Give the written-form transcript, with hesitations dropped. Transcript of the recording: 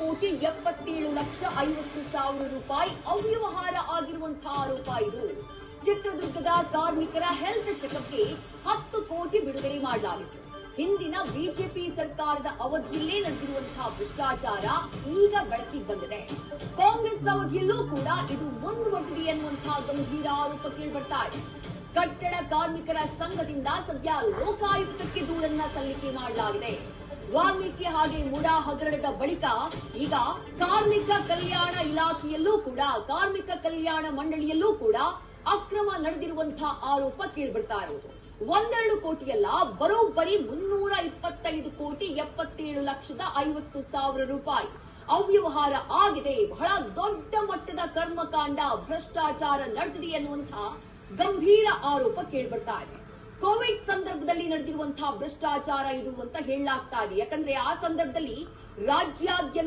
1,77,50,000 ರೂಪಾಯಿ ಅವ್ಯವಹಾರ ಆಗಿರುವಂತಹ ಆರೋಪ ಇದು. ಚಿತ್ರದುರ್ಗದ ಕಾರ್ಮಿಕರ ಹೆಲ್ತ್ ಚೆಕಪ್ಗೆ 10 ಕೋಟಿ ಬಿಡುಗಡೆ ಮಾಡಲಾಗಿತ್ತು. ಹಿಂದಿನ ಬಿಜೆಪಿ ಸರ್ಕಾರದ ಅವಧಿಯಲ್ಲೇ ನಡೆದಿರುವಂತಹ ಭ್ರಷ್ಟಾಚಾರ ಈಗ ಬೆಳಕಿಗೆ ಬಂದಿದೆ. ಕಾಂಗ್ರೆಸ್ ಅವಧಿಯಲ್ಲೂ ಕೂಡ ಇದು ಮುಂದುವರೆದಿದೆ ಎನ್ನುವಂತಹ ಗಂಭೀರ ಆರೋಪ ಕೇಳಿಬರ್ತಾ ಇದೆ. ಕಟ್ಟಡ ಕಾರ್ಮಿಕರ ಸಂಘದಿಂದ ಸದ್ಯ ಲೋಕಾಯುಕ್ತಕ್ಕೆ ದೂರನ್ನ ಸಲ್ಲಿಕೆ ಮಾಡಲಾಗಿದೆ. ವಾಲ್ಮೀಕಿ ಹಾಗೆ ಮುಡಾ ಹಗರಣದ ಬಳಿಕ ಈಗ ಕಾರ್ಮಿಕ ಕಲ್ಯಾಣ ಇಲಾಖೆಯಲ್ಲೂ ಕೂಡ, ಕಾರ್ಮಿಕ ಕಲ್ಯಾಣ ಮಂಡಳಿಯಲ್ಲೂ ಕೂಡ ಅಕ್ರಮ ನಡೆದಿರುವಂತಹ ಆರೋಪ ಕೇಳಿಬರ್ತಾ ಇರೋದು. 1-2 ಕೋಟಿಯಲ್ಲ, ಬರೋಬ್ಬರಿ 325,77,50,000 ರೂಪಾಯಿ ಅವ್ಯವಹಾರ ಆಗಿದೆ. ಬಹಳ ದೊಡ್ಡ ಮಟ್ಟದ ಕರ್ಮಕಾಂಡ, ಭ್ರಷ್ಟಾಚಾರ ನಡೆದಿದೆ ಎನ್ನುವಂತಹ ಗಂಭೀರ ಆರೋಪ ಕೇಳಿಬರ್ತಾ ಇದೆ. ಕೋವಿಡ್ ಸಂದರ್ಭದಲ್ಲಿ ನಡೆದಿರುವಂತಹ ಭ್ರಷ್ಟಾಚಾರ ಇದು ಅಂತ ಹೇಳಲಾಗ್ತಾ ಇದೆ. ಯಾಕಂದ್ರೆ ಆ ಸಂದರ್ಭದಲ್ಲಿ ರಾಜ್ಯಾದ್ಯಂತ